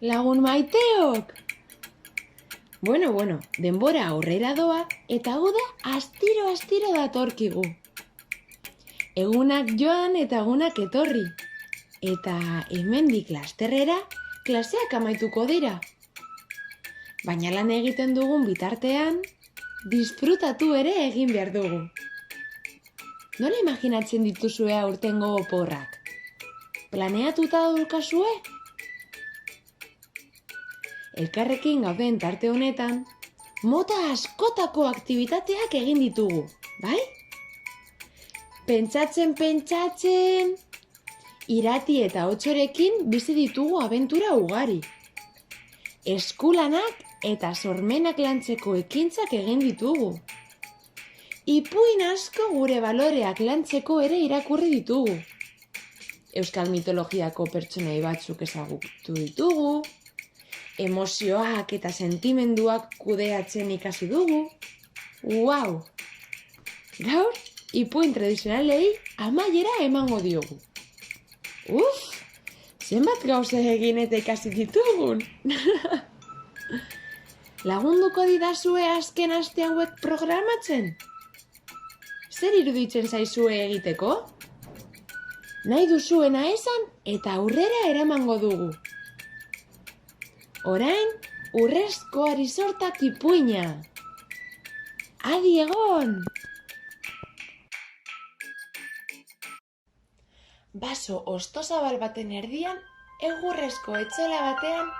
Lagun maiteok! Bueno, denbora aurrera doa eta uda astiro datorkigu. Egunak joan eta egunak etorri. Eta hemendik lasterrera klaseak amaituko dira. Baina lan egiten dugun bitartean, disfrutatu ere egin behar dugu. Nola imaginatzen dituzue aurtengo oporrak? Planeatuta daukazue? Elkarrekin gauden tarte honetan, mota askotako aktibitateak egin ditugu, bai? Pentsatzen, irati eta otsorekin bizi ditugu abentura ugari. Eskulanak eta sormenak lantzeko ekintzak egin ditugu. Ipuin asko gure baloreak lantzeko ere irakurri ditugu. Euskal mitologiako pertsonai batzuk ezagutu ditugu. Emozioak eta sentimenduak kudeatzen ikasi dugu. Wow! Gaur, ipuin tradizionalei amaiera emango diogu. Zenbat gauza egin eta ikasi ditugun? Lagunduko didazue azken aste hauek programatzen? Zer iruditzen zaizue egiteko? Nahi duzuena esan eta aurrera eramango dugu. Orain, urrezko arisortak ipuina. Adi egon! Baso ostozabal baten erdian, egurrezko etxola batean,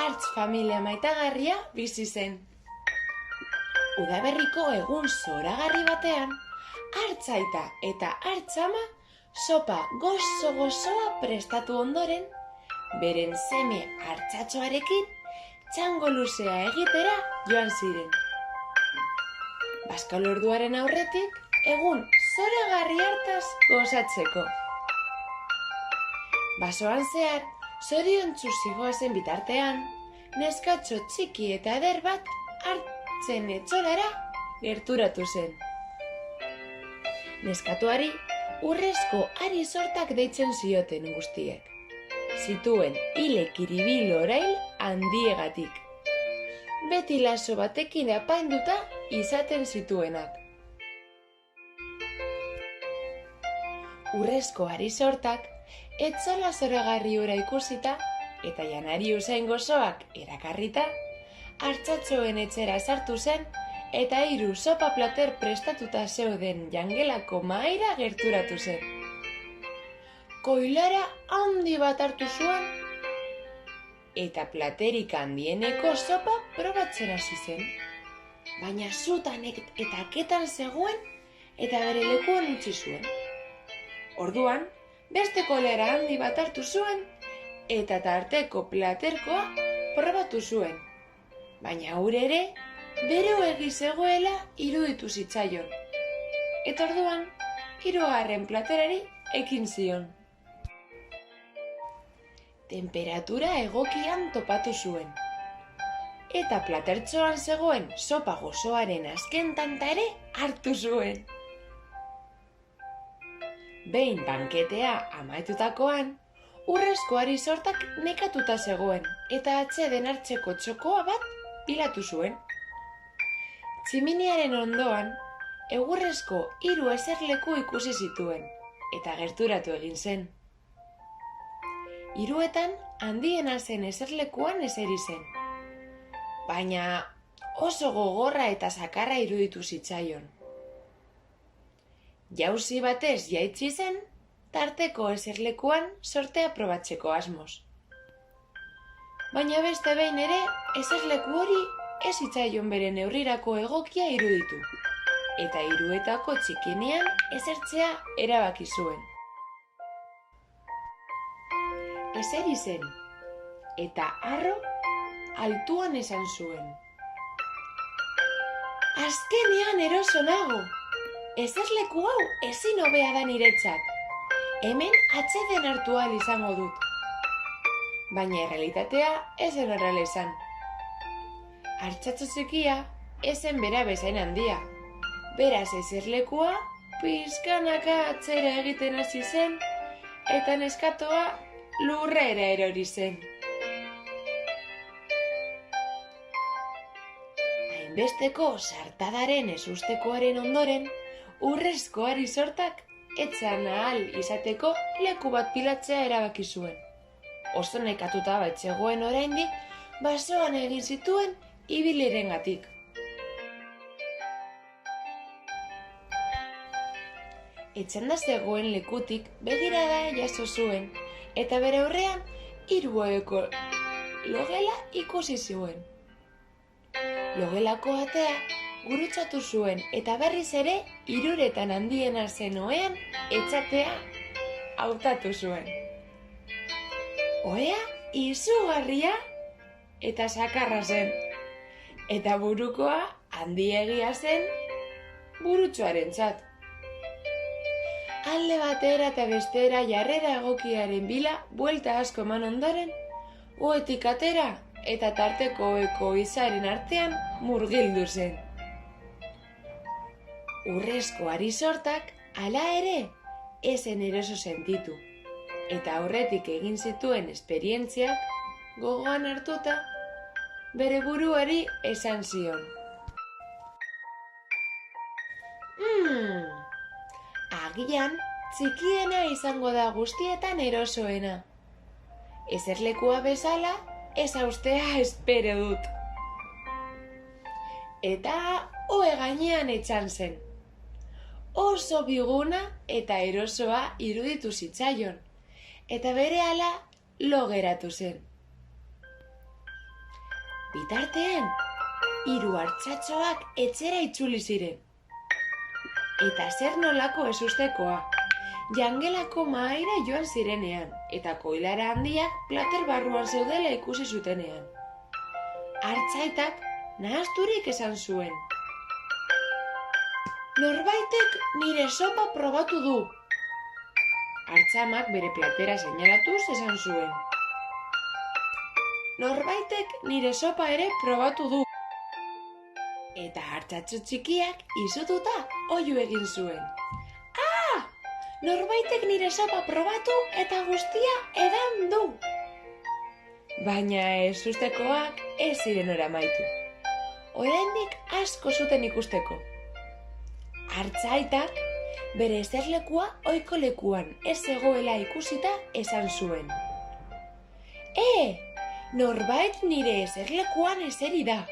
hartz familia maitagarria bizi zen. Udaberriko egun zoragarri batean, hartzaita eta hartzama sopa gozo-gozoa prestatu ondoren, beren seme hartzatxoarekin txango luzea egitera joan ziren. Bazkalorduaren aurretik, egun zoragarri hartaz gozatzeko. Basoan zehar, zoriontsu zigoazen bitartean, neskatxo txiki eta eder bat hartzen etxolara gerturatu zen. Neskatuari urrezko arisortak deitzen zioten guztiek. Zituen hile kiribil orail handiegatik. Beti laso batekin apainduta izaten zituenak. Urrezko arisortak etzola zoragarri hura ikusita eta janari usain gozoak erakarrita, hartzatxoen etxera sartu zen eta 3 sopa plater prestatuta zeuden jangelako mahaira gerturatu zen. Koilara handi bat hartu zuen eta platerik handieneko sopa probatzen hasi zen. Baina zutan eta ketan zegoen eta bere lekuan utzi zuen. Orduan, beste koilara handi bat hartu zuen eta tarteko platerkoa probatu zuen. Baina hur ere, beroegi zegoela iruditu zitzaion. Eta orduan, 3. platerari ekin zion. Temperatura egokian topatu zuen. Eta platertxoan zegoen sopa gozoaren azken tanta ere hartu zuen. Behin banketea amaitutakoan, urrezko arisortak nekatuta zegoen eta atseden hartzeko txokoa bat bilatu zuen. Tximiniaren ondoan, egurrezko 3 eserleku ikusi zituen eta gerturatu egin zen. 3etan handiena zen eserlekuan eseri zen. Baina oso gogorra eta sakarra iruditu zitzaion. Jauzi batez jaitsi zen, tarteko eserlekuan sortea probatzeko asmoz. Baina beste behin ere, eserleku hori ez zitzaion bere neurrirako egokia iruditu. Eta 3etako txikienean esertzea erabaki zuen. Eseri zen, eta harro altuan esan zuen. Azkenean eroso nago! Eserleku hau ezin hobea da niretzat. Hemen atseden hartu ahal izango dut. Baina errealitatea ezen horrela izan. Hartzatxo txikia ezen bera bezain handia. Beraz eserlekua pizkanaka atzera egiten hasi zen eta neskatoa lurrera erori zen. hainbesteko sartadaren ezustekoaren ondoren, urrezko arisortak etxean ahal izateko leku bat pilatzea erabaki zuen. Oso nekatuta baitzegoen oraindik, basoan egin zituen ibilirengatik. Etxanda zegoen lekutik begirada jaso zuen, eta bere aurrean 3 oheko logela ikusi zuen. Logelako atea gurutzatu zuen eta berriz ere 3 handiena zen ohean etxatea hautatu zuen. Ohea izugarria eta sakarra zen, eta burukoa handiegia zen burutsuarentzat. Alde batera eta bestera jarrera egokiaren bila buelta asko eman ondoren, ohetik atera eta tarteko oheko izaren artean murgildu zen. Urrezko arisortak hala ere ezen eroso sentitu, eta aurretik egin zituen esperientziak gogoan hartuta bere buruari esan zion. Agian, txikiena izango da guztietan erosoena. Eserlekua bezala, ez haustea espero dut. Eta ohe gainean etxan zen. Oso biguna eta erosoa iruditu zitzaion, eta berehala lo geratu zen. Bitartean, 3 hartzatxoak etxera itzuli ziren. Eta zer nolako ezustekoa, jangelako mahaira joan zirenean, eta koilara handiak plater barruan zeudela ikusi zutenean. Hartzaitak nahazturik esan zuen. Norbaitek nire sopa probatu du. Hartzamak bere platera seinalatuz esan zuen. Norbaitek nire sopa ere probatu du. Eta hartzatxo txikiak izututa oihu egin zuen. Norbaitek nire sopa probatu eta guztia edan du. Baina ezustekoak ez ziren oramaitu. Oraindik asko zuten ikusteko. Hartzaitak bere eserlekua ohiko lekuan ez zegoela ikusita esan zuen. Norbait nire eserlekuan eseri da.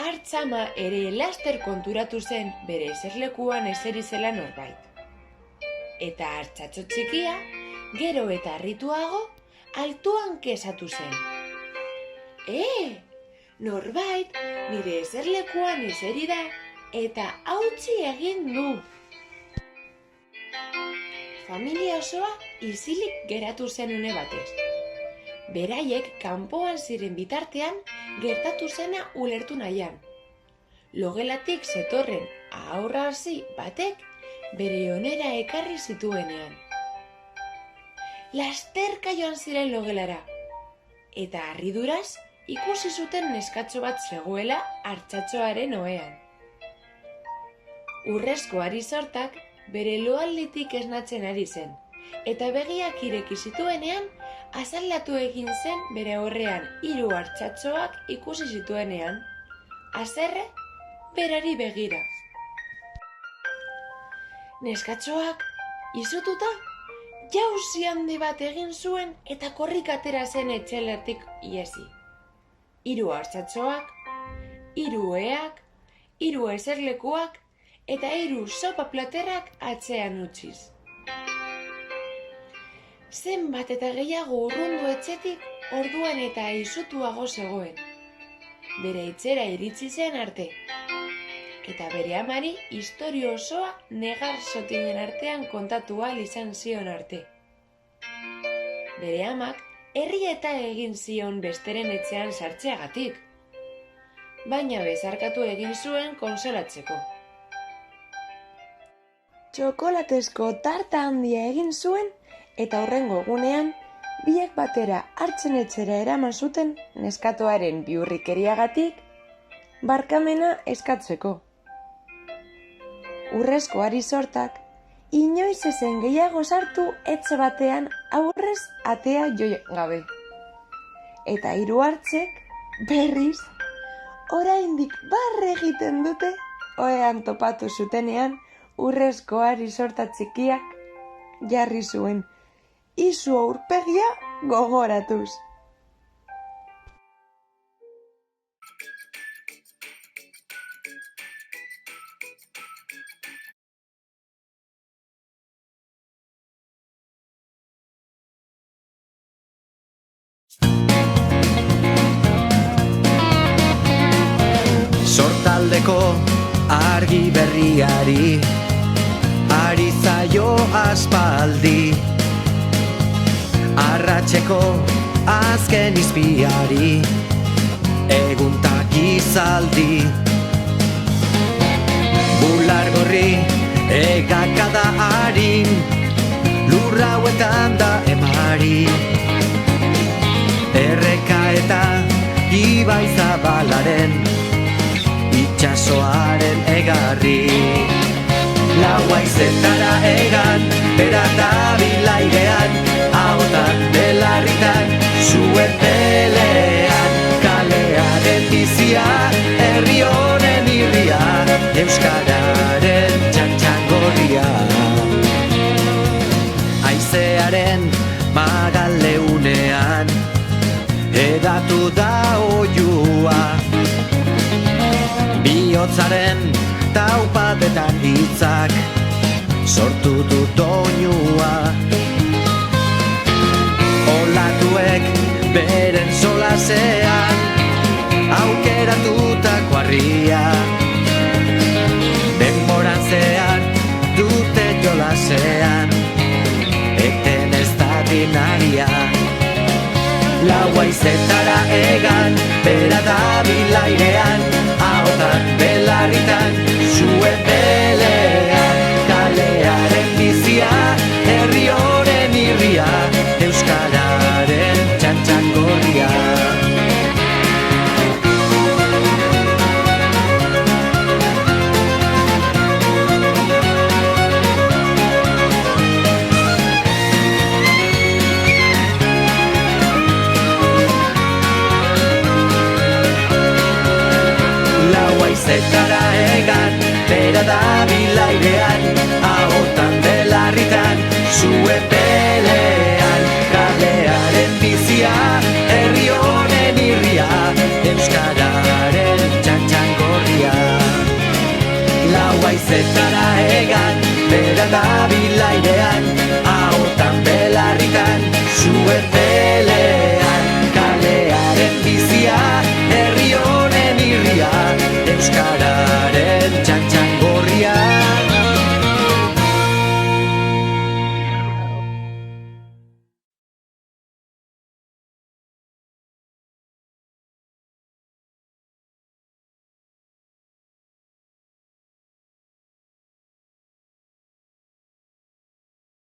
Hartzama ere laster konturatu zen bere eserlekuan eseri zela norbait. Eta hartzatxo txikia, gero eta harrituago, altuan kesatu zen. Norbait nire eserlekuan eseri da eta hautsi egin du. Familia osoa isilik geratu zen une batez. Beraiek kanpoan ziren bitartean gertatu zena ulertu nahian. Logelatik zetorren ahorrasi batek bere onera ekarri zituenean. Lasterka joan ziren logelara, eta harriduraz ikusi zuten neskatxo bat zegoela hartzatxoaren ohean. Urrezko arisortak bere loalditik esnatzen ari zen, eta begiak ireki zituenean azaldatu egin zen bere aurrean 3 hartzatxoak ikusi zituenean, haserre berari begira. Neskatxoak izututa jauzi handi bat egin zuen eta korrika atera zen etxelertik ihesi. 3 hartzatxoak, 3 oheak, 3 eserlekuak eta 3 sopa platerrak atzean utziz. Zenbat eta gehiago urrundu etxetik orduan eta izutuago zegoen. Bere etxera iritsi zen arte. Eta bere amari istorio osoa negar sotinen artean kontatu ahal izan zion arte. Bere amak herrieta egin zion besteren etxean sartzeagatik, baina bezarkatu egin zuen konsolatzeko. Txokolatezko tarta handia egin zuen, eta hurrengo egunean, biek batera hartzen etxera eraman zuten neskatoaren bihurrikeriagatik barkamena eskatzeko. Urrezko arisortak inoiz ezen gehiago sartu etxe batean aurrez atea jo gabe. Eta 3 hartzek berriz oraindik barre egiten dute, ohean topatu zutenean, urrezko ari sorta txikiak jarri zuen, izu aurpegia gogoratuz. Sortaldeko argi berriari ari zaio aspaldi, arratseko azken izpiari eguntak izaldi. Bular gorri egakada harin, lurra hauetan da emari, erreka eta ibai zabalaren itxasoaren egarri. Laua izetara egan, berata bilairean, ahotan belarritan, zuen pelean, kalearen bizia, herri honen irria, euskararen txantxangorria. Aizearen magaleunean, edatu da oiua, bihotzaren taupadetan hitzak sortu du doinua. Olatuek beren solasean aukeratutako harria, denboran zehar dute jolasean, eten ez dadin aria. Laua izetara egan, bera da bilairean, ahotan belarritan, zuen pelean, kalearen bizia, herri honen irria, euskararen txantxangorria. Zetara egan, bera da bilairean, ahotan belarritan, zuen pelean, kalearen bizia, herri honen irria, euskararen txantxangorria. Laua izetara egan, bera da bilairean, ahotan belarritan, zuen pelean,